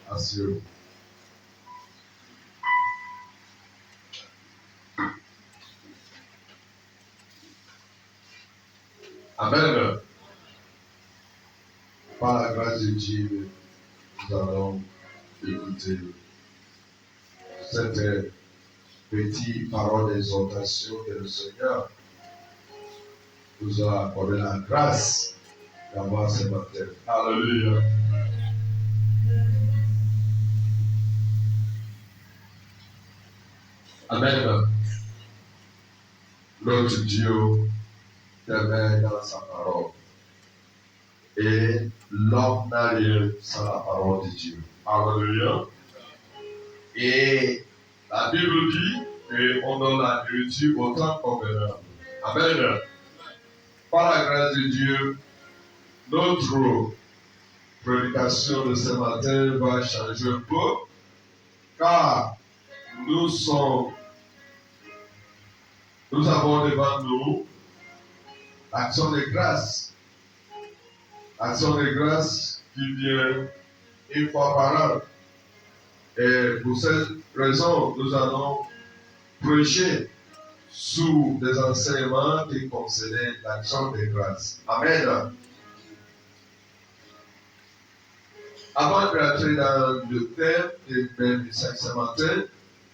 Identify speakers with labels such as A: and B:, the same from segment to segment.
A: Assure. Amen. Par la grâce de Dieu, nous allons écouter cette petite parole d'exhortation que le Seigneur nous a accordé la grâce d'avoir ce matin. Alléluia. Amen. Notre Dieu demeure dans sa parole. Et l'homme n'a rien sans la parole de Dieu. Alléluia. Et la Bible dit qu'on donne la nourriture au temps convenable. Amen. Par la grâce de Dieu, notre prédication de ce matin va changer un peu, car nous avons devant nous l'action de grâce. Action de grâce qui vient une fois par an. Et pour cette raison, nous allons prêcher sous des enseignements qui concernent l'action de grâce. Amen. Avant de rentrer dans le thème du ce matin,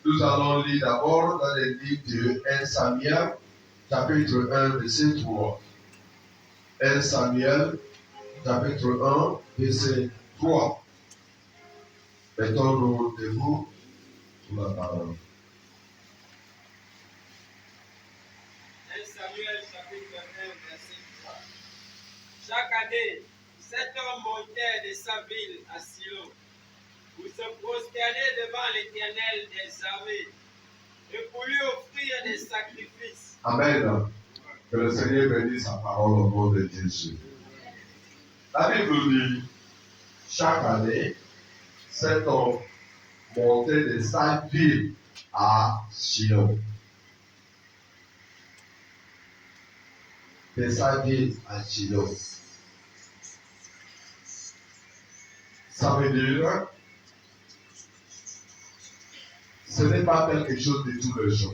A: nous allons lire d'abord dans le livre de 1 Samuel, chapitre 1, verset 3. 1 Samuel, chapitre 1, verset 3. Mettons-nous debout sur la parole.
B: 1 Samuel, chapitre 1, verset 3. Chaque année, 7 hommes montaient de sa ville à Silo pour se prosterner devant l'Éternel des armées et pour lui offrir des sacrifices.
A: Amen. Que le Seigneur bénisse sa parole au nom de Jésus. La Bible dit, chaque année, 7 hommes montaient de sa ville à Shiloh. De sa ville à Shiloh. Ça veut dire, ce n'est pas quelque chose de tous les jours.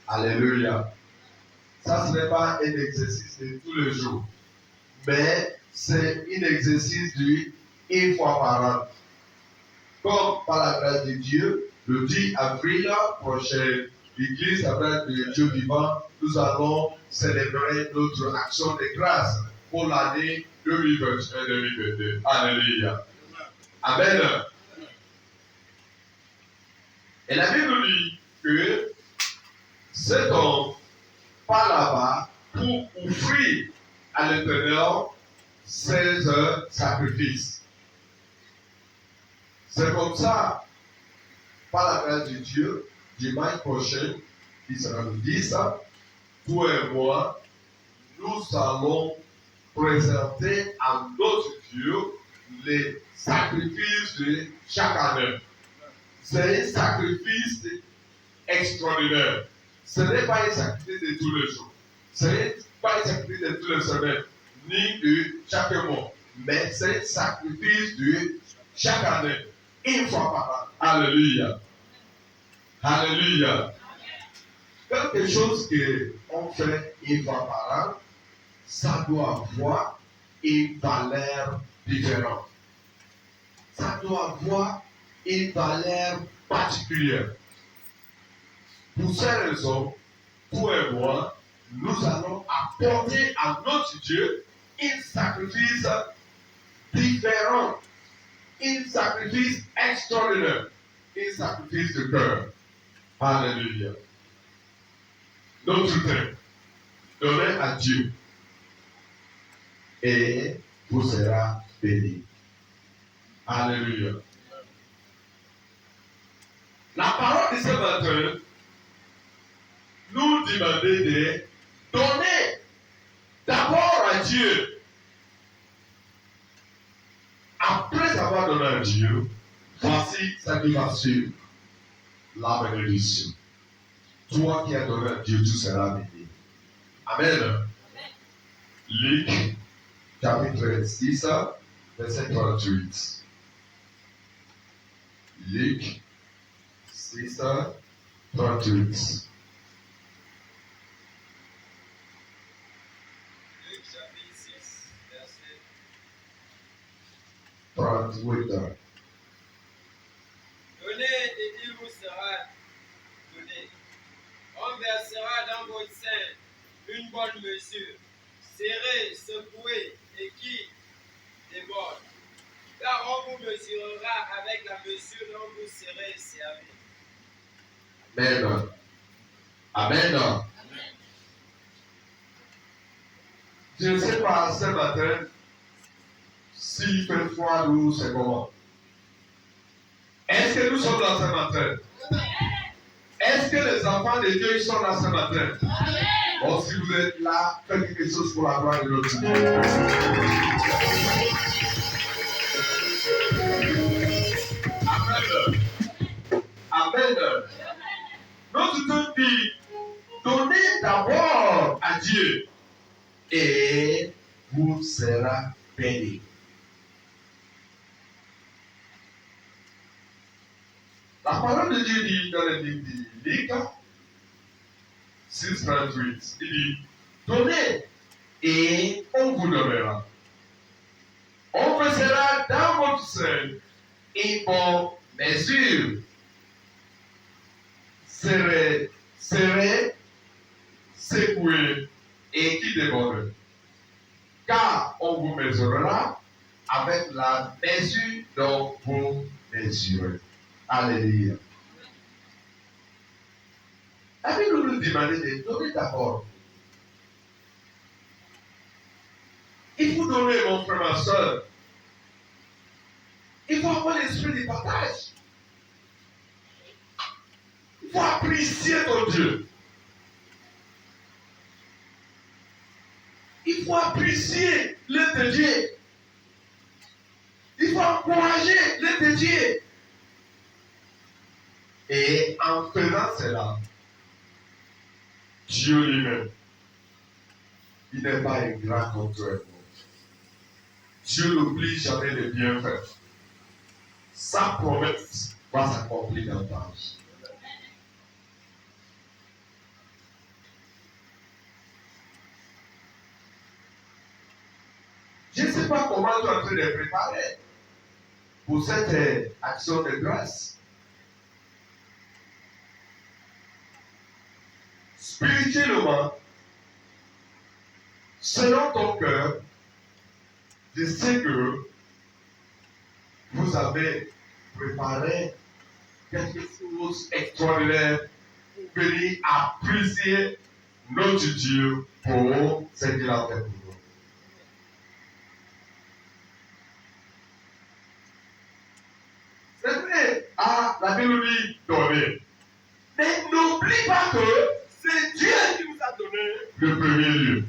A: Alléluia. Ça, ce n'est pas un exercice de tous les jours. Mais c'est un exercice d'une fois par an. Comme par la grâce de Dieu, le 10 avril prochain, l'Église avec le Dieu vivant, nous allons célébrer notre action de grâce pour l'année 2021-2022. Alléluia. Amen. Et la Bible dit que cet homme part là-bas pour offrir à l'Éternel 16 sacrifices. C'est comme ça, par la grâce de Dieu, dimanche prochain, qui sera le 10, toi et moi, nous allons présenter à notre Dieu les sacrifices de chaque année. C'est un sacrifice extraordinaire. Ce n'est pas un sacrifice de tous les jours. Ce n'est pas un sacrifice de toutes les semaines, ni de chaque mois. Mais c'est un sacrifice de chaque année. une fois par an. Alléluia. Alléluia. Quelque chose qu'on fait une fois par an, ça doit avoir une valeur différente. Ça doit avoir une valeur particulière. Pour ces raisons, toi et moi, nous allons apporter à notre Dieu un sacrifice différent, un sacrifice extraordinaire, un sacrifice de cœur. Alléluia. Notre temps donné à Dieu et vous sera béni. Alléluia. La parole de ce matin nous demande de donner d'abord à Dieu. Après avoir donné à Dieu, voici ce qui va suivre, la bénédiction. Toi qui as donné à Dieu, tu seras béni. Amen. Luc, chapitre 6, verset 38. Luc 6, 38.
B: Luc chapitre 6, verset
A: 38.
B: Donnez et il vous sera donné. On versera dans votre sein une bonne mesure, serrée, secouée et qui déborde. Car on vous mesurera avec la mesure dont vous serez servi.
A: Amen. Amen. Je ne sais pas ce matin s'il fait froid ou c'est comment. Est-ce que nous sommes là ce matin? Est-ce que les enfants de Dieu ils sont là ce matin? Bon, si vous êtes là, faites quelque chose pour la gloire de notre Dieu. Amen. Amen. Notre Dieu dit, donnez d'abord à Dieu et vous sera béni. La parole de Dieu dit dans le livre de Luc 6:38, il dit, donnez et on vous donnera. On versera dans votre sein une bonne mesure. Serré, secoué et qui déborde. Car on vous mesurera avec la mesure dont vous mesurez. Alléluia. La Bible nous demande de donner d'abord. Il faut donner, mon frère, ma soeur. Il faut avoir l'esprit de partage. Il faut apprécier ton Dieu. Il faut apprécier l'œuvre de Dieu. Il faut encourager l'œuvre de Dieu. Et en faisant cela, Dieu lui-même, il n'est pas un grand contre nous. Dieu n'oublie jamais les bienfaits. Sa promesse va s'accomplir dans ta vie. Je ne sais pas comment tu es en train de préparer pour cette action de grâce. Spirituellement, selon ton cœur, je sais que vous avez préparé quelque chose d'extraordinaire pour venir apprécier notre Dieu pour ce qu'il a fait pour nous. C'est vrai, la Bible dit donner. Mais n'oublie pas que c'est Dieu qui nous a donné le premier lieu.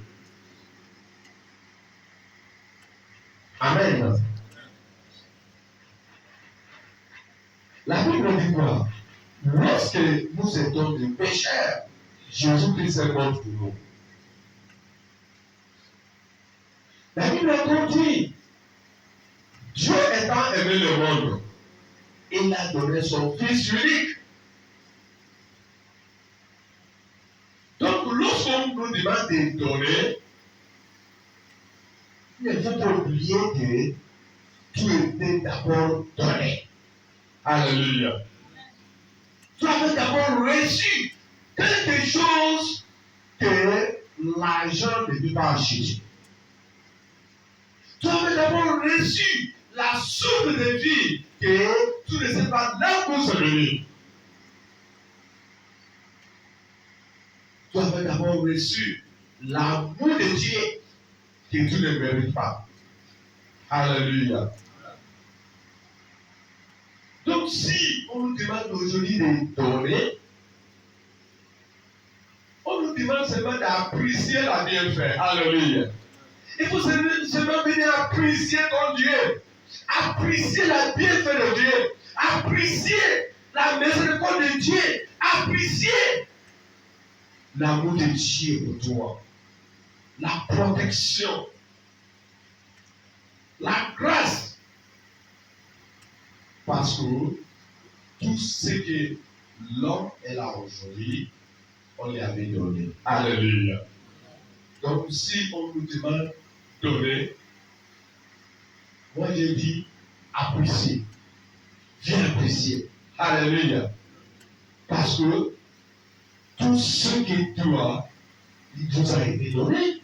A: Amen. La Bible dit quoi? Lorsque nous étions des pécheurs, Jésus-Christ est mort pour nous. La Bible dit, Dieu étant aimé le monde, il a donné son Fils unique. Donc, lorsqu'on nous demande de donner, il ne faut pas oublier que tu étais d'abord donné. Alléluia. Tu avais d'abord reçu quelque chose que l'argent ne peut pas acheter. Tu avais d'abord reçu la source de vie que tu ne sais pas là où c'est venu. Tu avais d'abord reçu l'amour de Dieu que tu ne mérites pas. Alléluia. Donc si on nous demande aujourd'hui de donner, on nous demande seulement d'apprécier la bienfait. Alléluia. Il faut seulement venir apprécier ton Dieu. Apprécier la bienfait de Dieu. Apprécier la miséricorde de Dieu. Apprécier l'amour de Dieu pour toi. La protection. La grâce. Parce que tout ce que l'homme est là aujourd'hui, on lui avait donné. Alléluia. Donc si on nous demande de donner, moi j'ai dit apprécier. Viens apprécier. Alléluia. Parce que tout ce que tu as, il vous a été donné.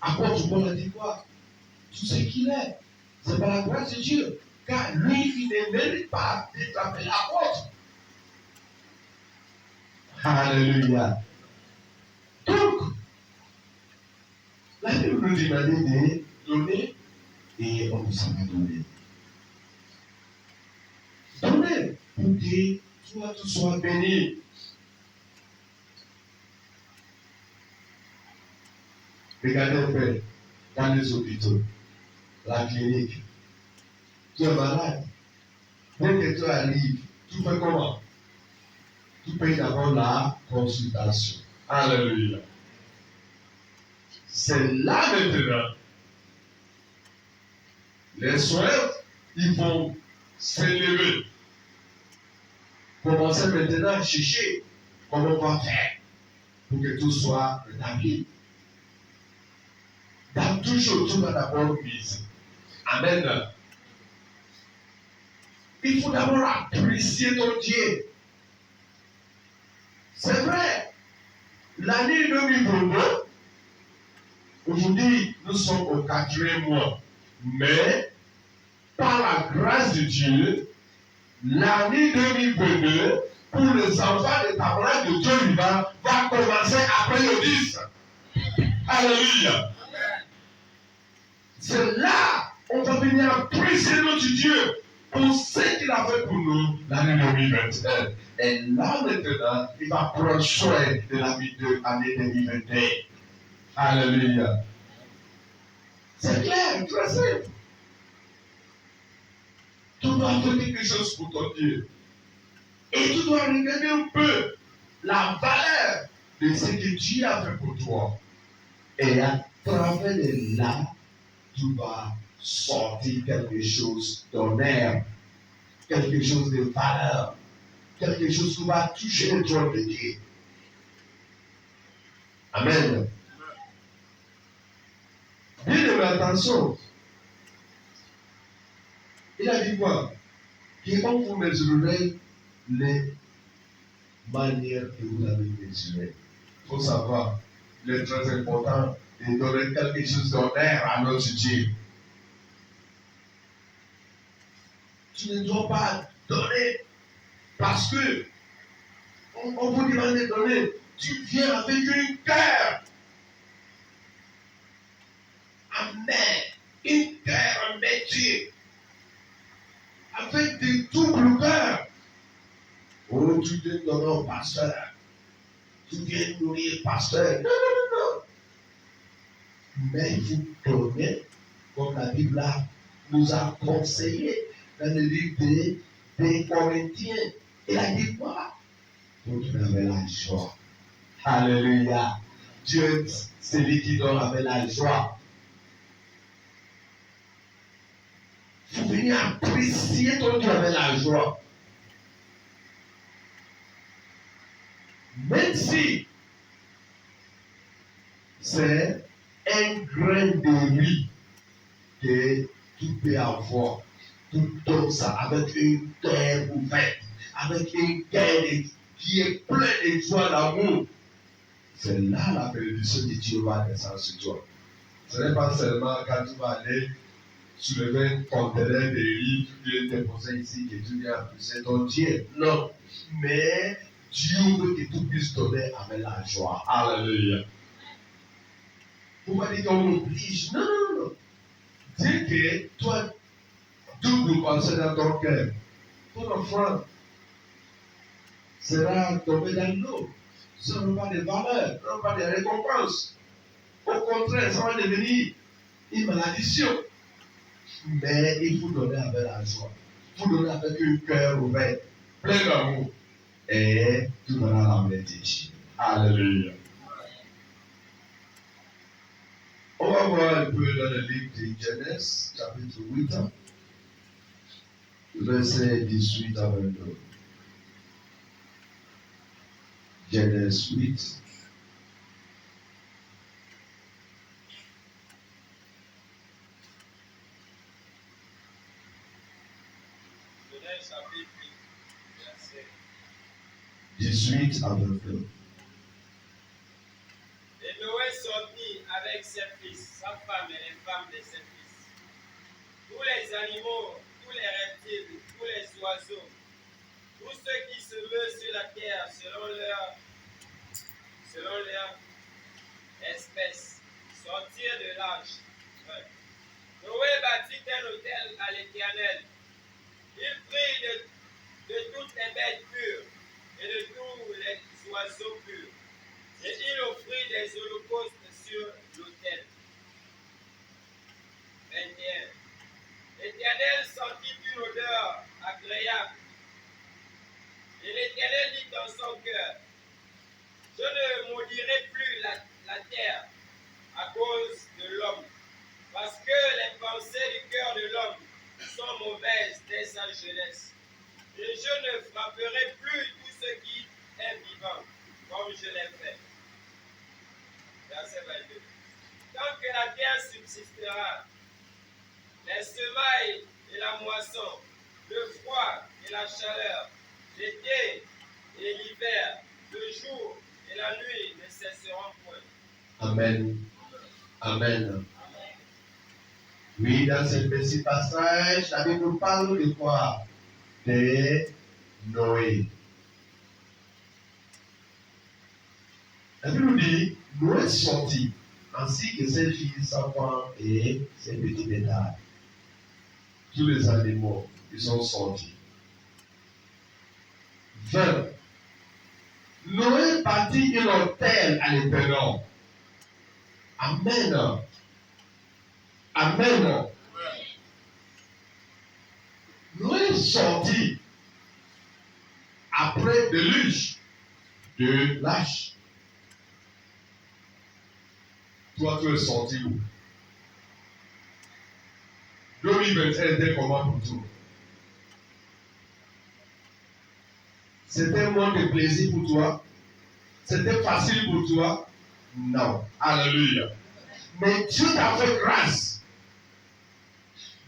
A: Apôtre Paul a dit quoi? Tout ce qu'il est, c'est par la grâce de Dieu. Car lui, il ne mérite pas d'être appelé apôtre. Alléluia. Donc, la Bible nous demandait de donner et on nous a donné. Donner pour que toi tu sois béni. Regardez un peu dans les hôpitaux, la clinique. Tu es malade. Dès que tu arrives, tu fais comment? Tu payes d'abord la consultation. Alléluia. C'est là maintenant. Les soins, ils vont s'élever. Commencez maintenant à chercher comment on va faire pour que tout soit rétabli. Dans toute chose, tu vas d'abord mise. Amen. Il faut d'abord apprécier ton Dieu. C'est vrai. L'année 2022, aujourd'hui, nous sommes au 4e mois. Mais, par la grâce de Dieu, l'année 2022, pour les enfants de tabernacle de Dieu vivant, va commencer après le 10. Alléluia. C'est là on va venir apprécier notre Dieu pour ce qu'il a fait pour nous l'année 2021. Et là maintenant, il va prendre soin de la vie de l'année 2021. Alléluia. C'est clair, très simple. Tu dois faire quelque chose pour ton Dieu. Et tu dois regarder un peu la valeur de ce que Dieu a fait pour toi. Et à travers de là, tu vas sortir quelque chose d'honneur, quelque chose de valeur, quelque chose qui va toucher le trône de Dieu. Amen. Bien de attention. Il a dit quoi? Qu'on vous mesurerez les manières que vous avez mesurées. Il faut savoir, il est très important de donner quelque chose d'honneur à notre Dieu. Tu ne dois pas donner parce que on vous demande de donner. Tu viens avec un cœur. Amen. Un cœur en métier. Avec des doubles cœurs. Oh, tu te donnes au pasteur. Tu viens nourrir le pasteur. Non, non, non, non. Mais il faut donner, comme la Bible nous a conseillé dans le livre des Corinthiens. Il a dit quoi? Pour qu'il avait la joie. Alléluia. Dieu, c'est lui qui donne avec la joie. faut venir apprécier ton Dieu avec la joie. Même si c'est un grain de riz que tu peux avoir, tu donnes ça avec une terre ouverte, avec un cœur qui est plein de joie d'amour. C'est là la bénédiction de Dieu va descendre sur toi. Ce n'est pas seulement quand tu vas aller soulever un conteneur de riz, tu viens déposer ici, que tu viens apprécier ton Dieu. Non. Mais Dieu veut que tu puisses donner avec la joie. Alléluia. Vous m'avez dit qu'on oblige. Non, non, non. Dis que toi, double pensée dans ton cœur. Ton offrande sera tombé dans l'eau. Ça n'aura pas de valeur, ça n'aura pas de récompense. Au contraire, ça va devenir une malédiction. Mais il faut donner avec la joie. Il faut donner avec un cœur ouvert, plein d'amour. Et tu donneras la bénédiction. Alléluia. On va voir un peu dans le livre de Genèse, chapitre 8, verset 18 à 22. Genèse 8.
B: Genèse chapitre 8, verset
A: 18 à 22.
B: Et Noé sortit avec ses fils, sa femme et les femmes de ses fils. Tous les animaux, tous les reptiles, tous les oiseaux, tous ceux qui se meuvent sur la terre selon leur espèce, sortirent de l'arche. Ouais. Noé bâtit un autel à l'Éternel. Il prit de toutes les bêtes pures et de tous les oiseaux purs. Et il offrit des holocaustes sur l'autel. 21. L'Éternel sentit une odeur agréable. Et l'Éternel dit dans son cœur, je ne maudirai plus la terre à cause de l'homme, parce que les pensées du cœur de l'homme sont mauvaises dès sa jeunesse. Et je ne frapperai plus tout ce qui est vivant, comme je l'ai fait. Verset 22. Tant que la terre subsistera, les semailles et la moisson, le froid et la chaleur, l'été et l'hiver, le jour et la nuit ne cesseront point.
A: Amen. Amen. Oui, dans ce petit passage, la Bible nous parle de quoi? De Noé. La Bible nous dit, Noé sortit, ainsi que ses filles, sa femme et ses petits bétails. Tous les animaux, ils sont sortis. 20. Noé bâtit un autel à l'Éternel. Amen. Amen. Noé sortit après déluge de l'arche. Toi, tu es sorti où? 2021 était comment pour toi? C'était un moment de plaisir pour toi? C'était facile pour toi? Non. Alléluia. Mais Dieu t'a fait grâce.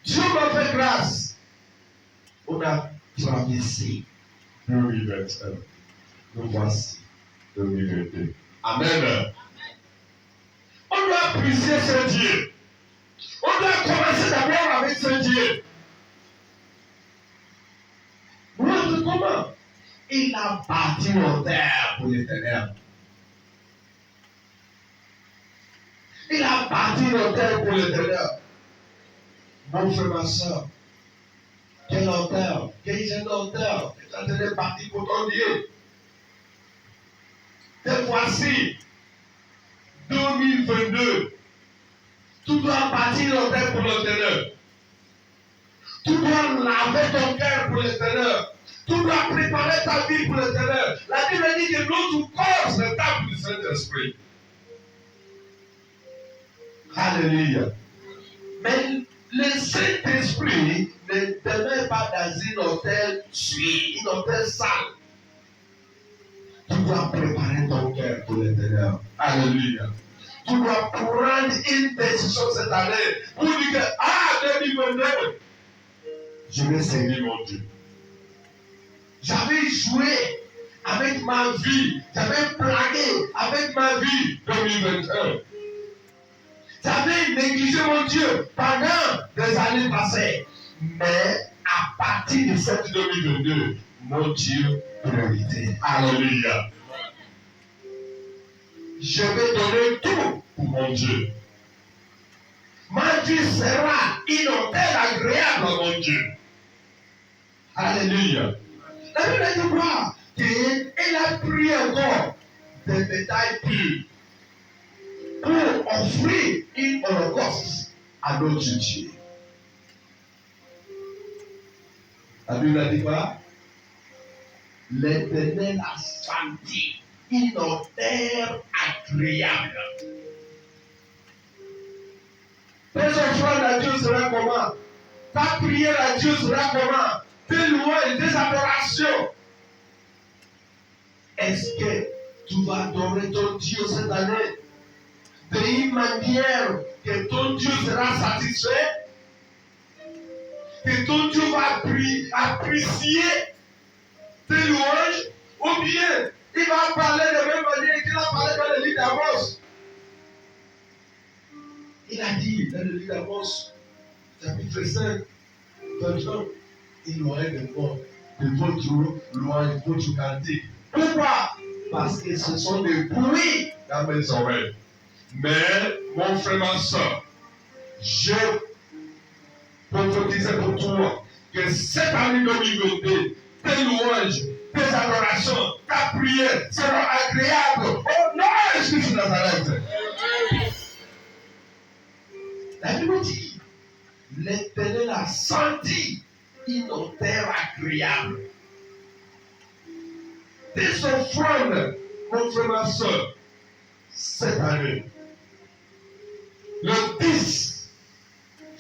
A: Dieu m'a fait grâce. On a traversé 2021. Nous voici 2022. Amen. On doit apprécier ce Dieu. On doit commencer d'abord avec ce Dieu. Montre comment? Il a bâti nos terres pour l'Éternel. Il a bâti nos terres pour l'Éternel. Mon frère, ma soeur, quel auteur, quel auteur est en train de bâtir pour ton Dieu. Et voici 2022. Tu dois bâtir nos terres pour l'Éternel. Tu dois laver ton cœur pour l'Éternel. Tu dois préparer ta vie pour l'Éternel. La Bible dit que notre corps, c'est le temple du Saint-Esprit. Alléluia. Mais le Saint-Esprit suis une hôtel sale. Tu dois préparer ton cœur pour l'Éternel. Alléluia. Tu dois prendre une décision cette année pour dire que, 2022, je vais servir mon Dieu. J'avais joué avec ma vie. J'avais plagué avec ma vie 2021. J'avais négligé mon Dieu pendant des années passées. Mais à partir de cette 2022, mon Dieu, priorité. Alléluia. Je vais donner tout pour mon Dieu. Ma vie sera une hôtel agréable à mon Dieu. Alléluia. La Bible dit quoi? Elle a pris encore des bétails purs pour offrir une holocauste à notre Dieu. La Bible dit quoi? L'Éternel a senti une odeur agréable. Tes offrandes à Dieu sera comment? Ta prière à Dieu sera comment? Tes louanges, tes adorations. Est-ce que tu vas adorer ton Dieu cette année d'une manière que ton Dieu sera satisfait? Que ton Dieu va apprécier tes louanges? Ou bien il va parler de la même manière qu'il a parlé dans le livre d'Amos? Il a dit dans le livre d'Amos, chapitre 5, verset 1, il aurait de votre louange, votre cantique. Pourquoi? Parce que ce sont des bruits dans mes oreilles. Mais, mon frère, ma soeur, je prophétise pour toi que cette année 2022, tes louanges, tes adorations, ta prière seront agréables au nom de Jésus de Nazareth. La Bible dit, l'Éternel a senti une odeur agréable. Tes offrandes, mon frère, ma soeur, cette année, le 10,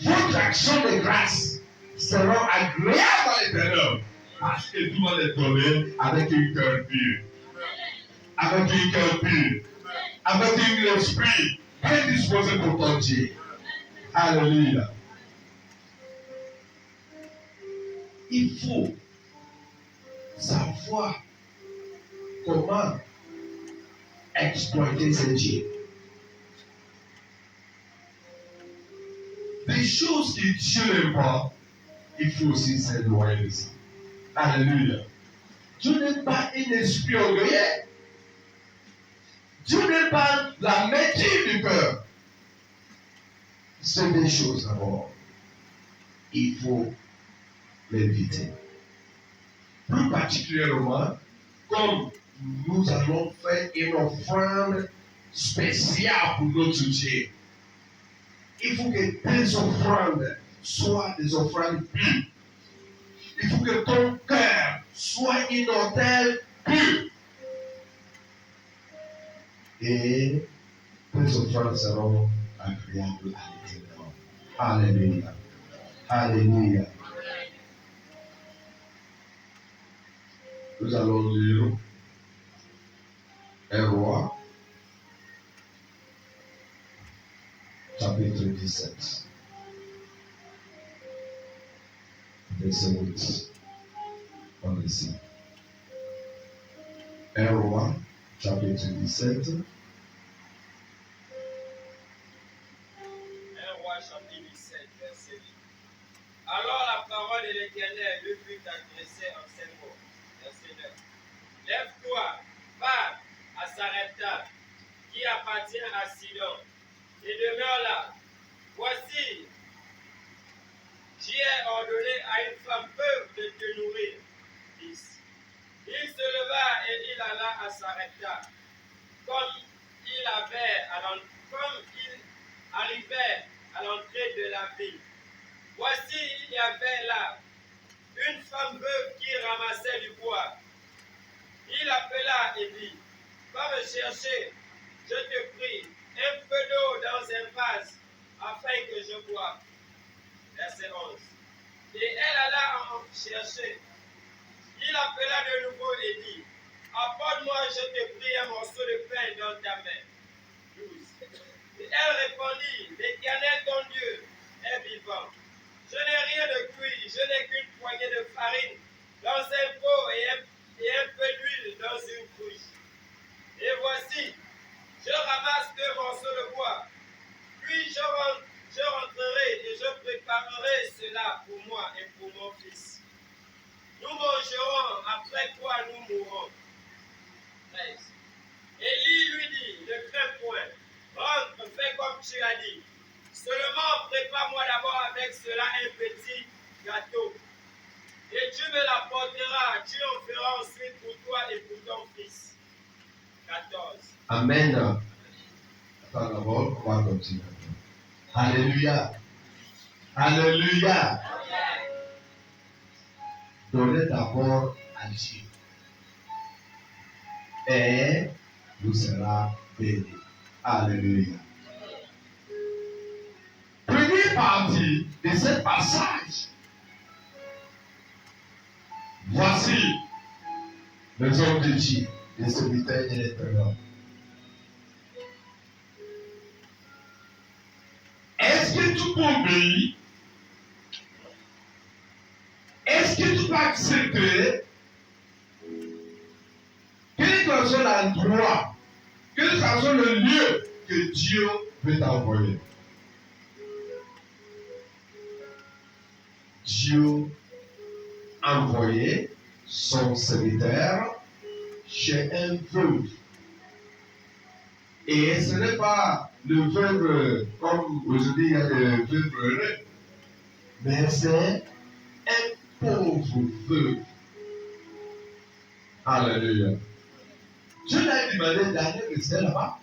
A: votre action de grâce sera agréable à l'Éternel. Parce que tout le monde est donné avec un cœur pur. Avec un cœur pur. Avec un esprit bien disposé pour ton Dieu. Alléluia. Il faut savoir comment exploiter ce Dieu. Des choses que Dieu n'aime pas, il faut aussi s'éloigner de ça. Alléluia. Dieu n'est pas un esprit orgueilleux. Dieu n'est pas la maîtrise du cœur. C'est des choses d'abord. Il faut l'éviter. Plus particulièrement, comme nous allons faire une offrande spéciale pour notre Dieu. Il faut que tes offrandes soient des offrandes pures. Il faut que ton cœur soit une hôtel pur. Et tes offrandes seront agréables à l'Éternel. Alléluia. Alléluia. Nous allons lire un roi, chapitre 17. Verset 8. On le sait. Un roi, chapitre 17.
B: Chapitre 17, verset 8. Alors la parole de l'Éternel lui fut adressée en ces mots. Verset 9. Lève-toi, va à Sarepta, qui appartient à Sidon, et demeure là. Voici, j'y ai ordonné à une femme veuve de te nourrir. 10. Il se leva et il alla à Sarepta, comme il arrivait à l'entrée de la ville. Voici, il y avait là une femme veuve qui ramassait du bois. Il appela et dit, va me chercher, je te prie, un peu d'eau dans un vase, afin que je boive. Verset 11. Et elle alla en chercher. Il appela de nouveau et dit, apporte-moi, je te prie, un morceau de pain dans ta main. 12. Et elle répondit, l'Éternel ton Dieu est vivant. Je n'ai rien de cuit, je n'ai qu'une poignée de farine dans un pot et un peu d'huile dans une cruche. Et voici, je ramasse 2 morceaux de bois. Puis je rentrerai et je préparerai cela pour moi et pour mon fils. Nous mangerons, après quoi nous mourrons. 13. Élie lui dit, ne crains point, rentre, fais comme tu as dit. Seulement prépare-moi d'abord avec cela un petit gâteau. Et tu me l'apporteras, tu en feras ensuite pour toi et pour ton fils. 14.
A: Amen. Attends d'abord, on va continuer. Alléluia. Alléluia. Donnez d'abord à Dieu. Et vous sera béni. Alléluia. Première partie de ce passage. Voici les hommes de Dieu, les serviteurs de l'Éternel. Est-ce que tu peux obéir? Est-ce que tu peux accepter? Quel que soit l'endroit, quel que soit le lieu que Dieu veut t'envoyer? Dieu a envoyé son serviteur chez un veuve. Et ce n'est pas le veuve comme aujourd'hui il y a des veuves heureux, mais c'est un pauvre veuve. Alléluia. Dieu l'a demandé d'aller rester là-bas.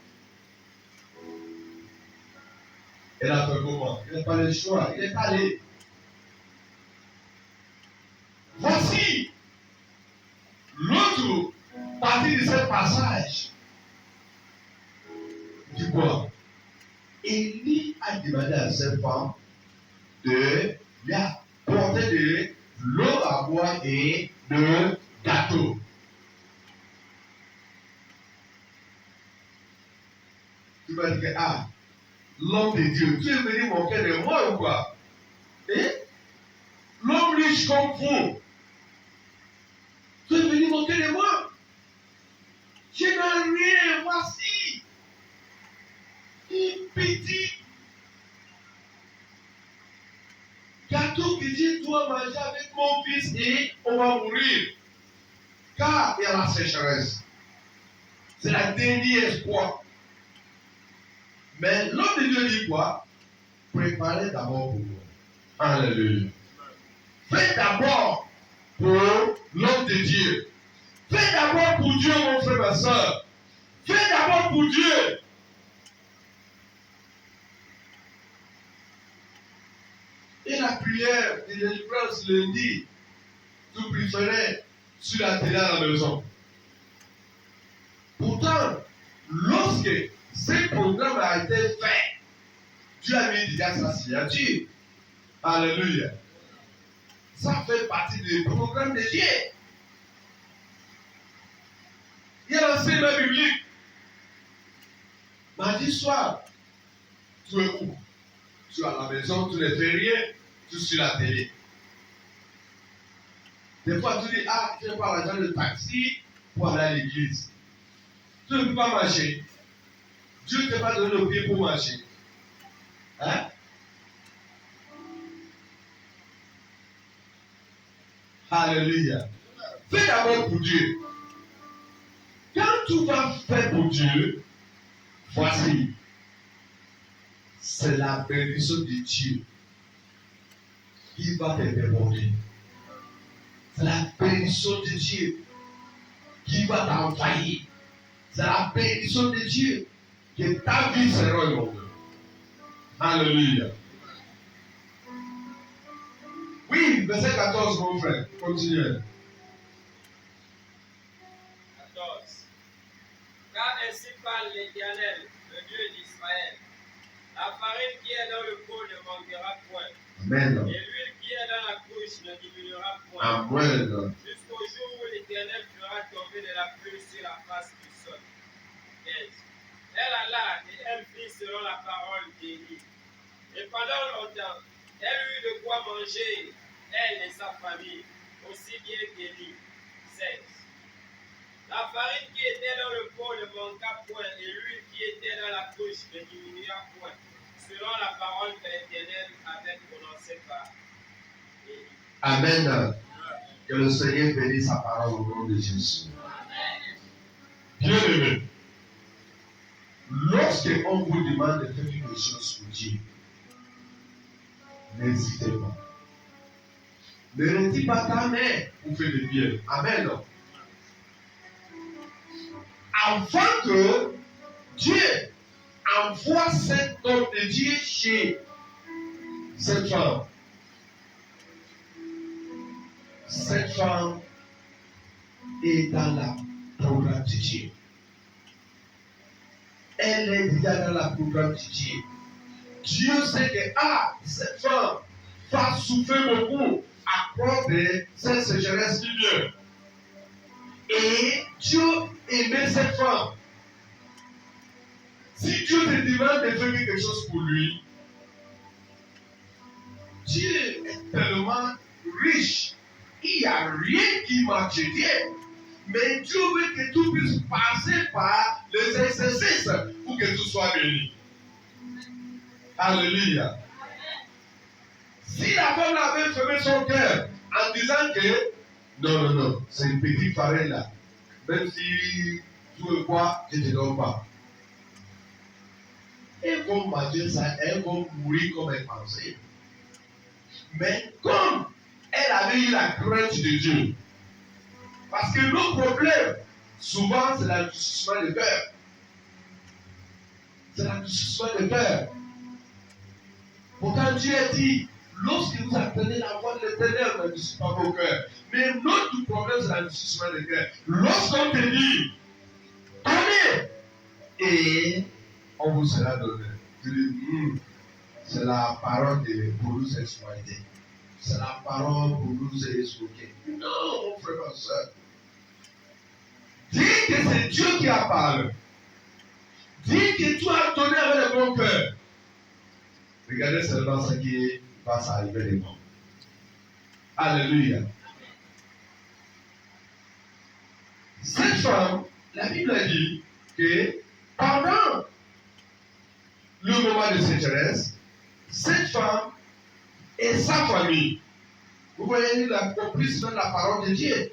A: Elle a fait comment? Il n'a pas le choix, il est allé. Voici l'autre partie de ce passage. Du quoi? Élie a demandé à cette femme de lui apporter de l'eau à boire et de gâteau. Tu vas dire, ah, l'homme de Dieu, tu es venu moquer de moi ou quoi? Et l'homme riche comme vous, tu es venu moquer de moi? Je n'ai rien, voici. Une petite gâteau que Dieu doit manger avec mon fils et on va mourir. Car il y a la sécheresse. C'est la dernière espoir. Mais l'homme de Dieu dit quoi? Préparez d'abord pour moi. Alléluia. Faites d'abord pour l'homme de Dieu. Faites d'abord pour Dieu, mon frère, ma soeur. Faites d'abord pour Dieu. Et la prière de délivrance lundi, tu préférais sur la télé à la maison. Pourtant, lorsque ce programme a été fait, Dieu a mis déjà sa signature. Alléluia. Ça fait partie du programme de Dieu. Il y a l'enseignement biblique. Mardi soir, tu es où? Tu es à la maison, tu ne fais rien, tu es sur la télé. Des fois, tu dis, ah, je n'ai pas l'argent de taxi pour aller à l'église. Tu ne peux pas marcher. Dieu ne t'a pas donné le pied pour marcher. Hein? Alléluia. Fais d'abord pour Dieu. Quand tu vas faire pour Dieu, voici, c'est la bénédiction de Dieu qui va te déborder. C'est la bénédiction de Dieu qui va t'envahir. C'est la bénédiction de Dieu que ta vie sera inondée. Alléluia. Oui, verset 14, mon frère. Continuez.
B: 14. Car ainsi parle l'Éternel, le Dieu d'Israël. La farine qui est dans le pot ne manquera point.
A: Amen.
B: Et l'huile qui est dans la couche ne diminuera point.
A: Amen.
B: Jusqu'au jour où la pluie sur la face du sol. 15. Elle alla et elle fit selon la parole d'Élie. Et pendant longtemps, elle eut de quoi manger, elle et sa famille, aussi bien qu'Élie. 16. La farine qui était dans le pot ne manqua point, et l'huile qui était dans la couche ne diminua point, selon la parole que l'Éternel avait prononcée par Élie.
A: Amen. Que le Seigneur bénisse sa parole au nom de Jésus. Bien-aimé, lorsqu'on vous demande de faire quelque chose pour Dieu, n'hésitez pas. Ne retire pas ta main pour faire le bien. Amen. Avant que Dieu envoie cet homme de Dieu chez cette femme est dans la programme de Dieu. Elle est déjà dans la programme de Dieu. Dieu sait que cette femme va souffrir beaucoup à cause de cette sécheresse qui vient. Et Dieu aimait cette femme. Si Dieu te demande de faire quelque chose pour lui, Dieu est tellement riche. Il n'y a rien qui marche bien. Mais Dieu veut que tu puisses passer par les exercices pour que tu sois béni. Alléluia. Si la femme avait fermé son cœur en disant que non, c'est une petite farine là. Même si tu veux quoi, je ne te donne pas. Elle va manger ça, elle va mourir comme elle pensait. Mais comme elle avait eu la crainte de Dieu, parce que nos problèmes, souvent, c'est l'adoucissement de cœur. C'est l'adoucissement de cœur. Pourtant, Dieu a dit, lorsque vous attendez la voix de l'Éternel, n'adoucissez pas vos cœurs. Mais notre problème, c'est l'adoucissement de cœur. Lorsqu'on te dit, donnez, et on vous sera donné. Tu dis, c'est la parole pour nous exploiter. C'est la parole pour nous escroquer. Non, mon frère, ma soeur. Dis que c'est Dieu qui a parlé. Dis que tu as donné avec le bon cœur. Regardez seulement ce qui va s'arriver de bon. Alléluia. Cette femme, la Bible a dit que pendant le moment de sécheresse, cette femme et sa famille, vous voyez la complice de la parole de Dieu.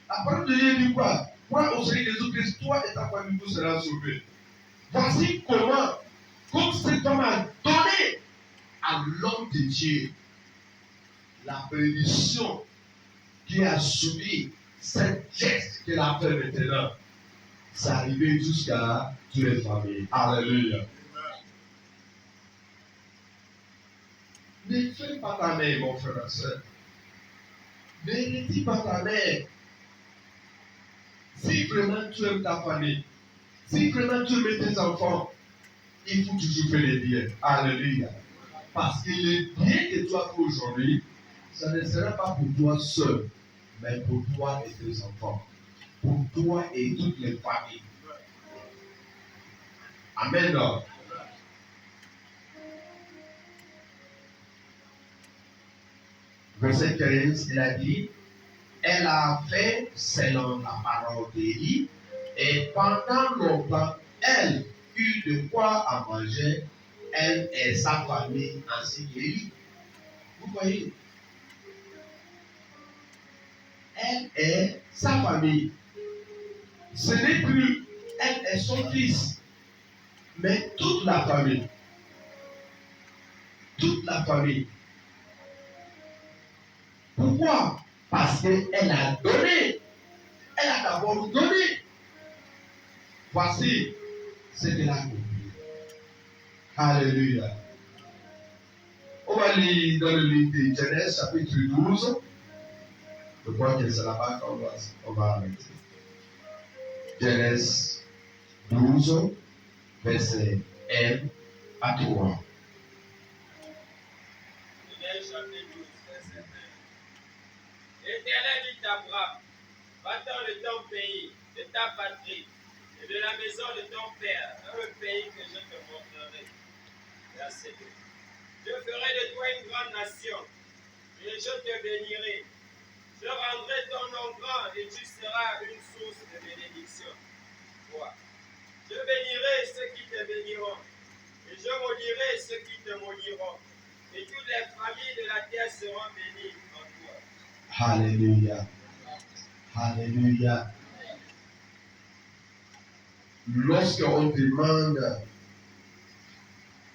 A: La parole de Dieu dit quoi? Crois au Seigneur Jésus-Christ, toi et ta famille, vous serez sauvés. Voici comment, comme cette femme a donné à l'homme de Dieu la bénédiction qui a subi cette geste qu'elle a fait maintenant. C'est arrivé jusqu'à toutes les familles. Alléluia. Ne fais pas ta main, mon frère et soeur. Ne retire pas ta main. Si vraiment tu aimes ta famille, si vraiment tu aimes tes enfants, il faut toujours faire les biens. Alléluia. Parce que les biens que tu as fait aujourd'hui, ça ne sera pas pour toi seul, mais pour toi et tes enfants. Pour toi et toutes les familles. Amen. Verset 15, il a dit, elle a fait selon la parole d'Élie, et pendant longtemps, elle eut de quoi à manger, elle et sa famille ainsi qu'Élie. Vous voyez? Elle et sa famille. Ce n'est plus elle et son fils, mais toute la famille. Toute la famille. Pourquoi? Parce qu'elle a donné. Elle a d'abord donné. Voici ce qu'elle a accompli. Alléluia. On va lire dans le livre de Genèse, chapitre 12. Je crois que c'est là-bas qu'on va arrêter. Genèse 12, verset 1 à 3.
B: Genèse chapitre 12, verset 1. L'Éternel dit à Abraham, va dans le ton pays de ta patrie et de la maison de ton père dans le pays que je te montrerai. Verset 2. Je ferai de toi une grande nation et je te bénirai. Je rendrai ton nom grand et tu seras une source de bénédiction. 3. Je bénirai ceux qui te béniront et je maudirai ceux qui te maudiront. Et toutes les familles de la terre seront bénies en toi.
A: Alléluia. Alléluia. Lorsqu'on demande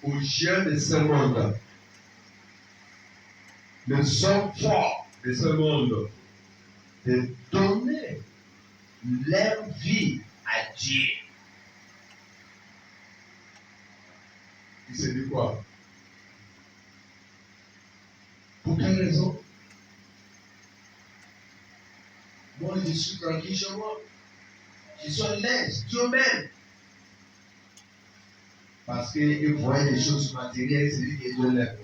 A: aux jeunes de ce monde, les hommes forts de ce monde, de donner leur vie à Dieu, il se dit quoi? Pour quelle raison? Moi, je suis tranquille chez moi. Je suis à l'aise, Dieu m'aime. Parce qu'il voit des choses matérielles, c'est lui qui Dieu l'aime.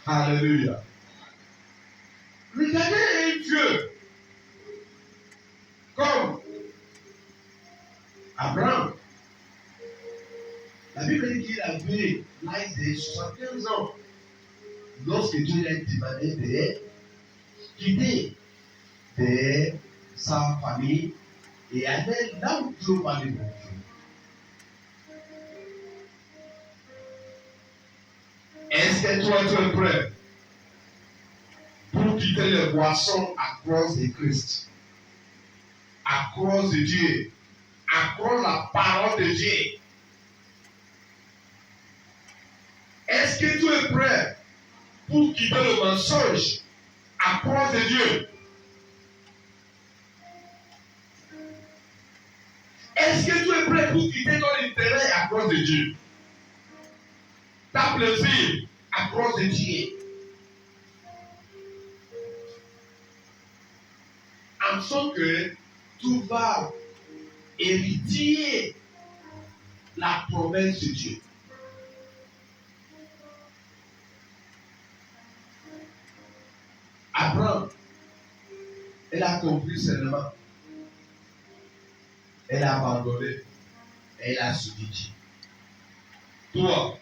A: Alléluia. Regardez un Dieu comme Abraham. La Bible dit qu'il avait l'âge de 75 ans lorsque Dieu lui a demandé de quitter de sa famille et aller là où Dieu va le montrer. Est-ce que toi tu es prêt pour quitter les boissons à cause de Christ, à cause de Dieu, à cause de la parole de Dieu? Est-ce que tu es prêt pour quitter le mensonge à cause de Dieu? Est-ce que tu es prêt pour quitter ton intérêt à cause de Dieu? Ta plaisir à cause de Dieu? En sorte que tu vas hériter la promesse de Dieu. Abraham, elle a compris seulement. Elle a abandonné. Elle a suivi Dieu. Toi,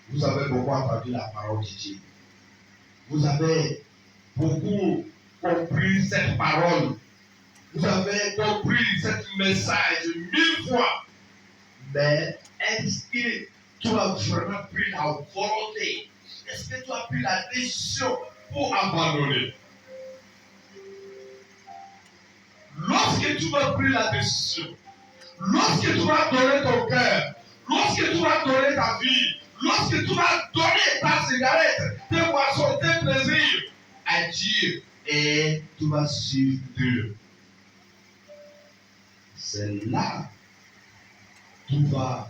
A: vous avez beaucoup entendu la parole de Dieu. Vous avez beaucoup compris cette parole. Vous avez compris ce message 1000 fois. Mais est-ce que tu as vraiment pris la volonté? Est-ce que tu as pris la décision pour abandonner? Lorsque tu vas prendre la décision, lorsque tu vas donner ton cœur, lorsque tu vas donner ta vie, lorsque tu vas donner ta cigarette, tes boissons, tes plaisirs à Dieu, et tu vas suivre Dieu, c'est là que tu vas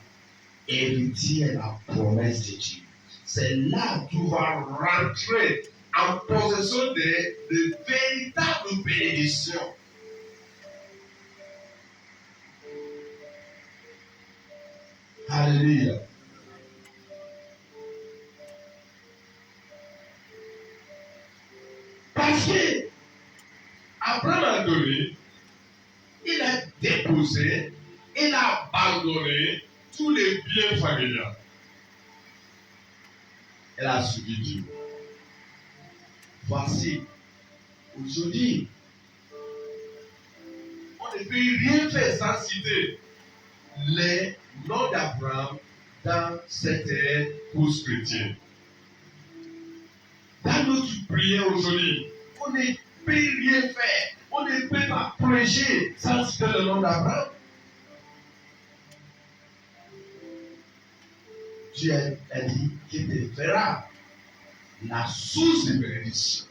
A: hériter la promesse de Dieu. C'est là que tu vas rentrer en possession de véritables bénédictions. Alléluia. Parce que Abraham a donné, il a déposé, il a abandonné tous les biens familiaux. Elle a suivi Dieu. Voici, aujourd'hui, on ne peut rien faire sans citer les noms d'Abraham dans cette course chrétienne. Dans notre prière aujourd'hui, on ne peut rien faire. On ne peut pas prêcher sans citer le nom d'Abraham. Dieu a dit qu'il te fera la source de bénédiction.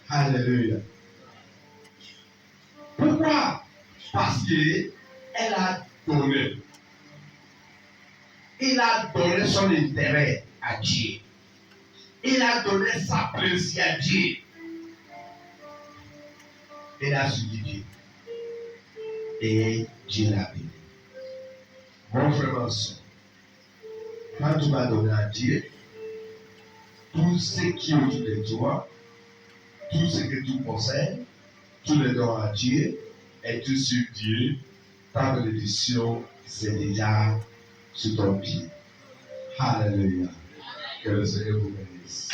A: Alléluia. Pourquoi? Parce qu'elle a donné. Il a donné son intérêt à Dieu. Il a donné sa plaisir à Dieu. Il a suivi Dieu. Et Dieu l'a béni. Mon frère, ma soeur, quand tu vas donner à Dieu, tout ce qui est autour de toi, tout ce que tu possèdes, tous les dons à Dieu, et tout sur Dieu, ta bénédiction, c'est déjà sous ton pied. Alléluia. Que le Seigneur vous bénisse.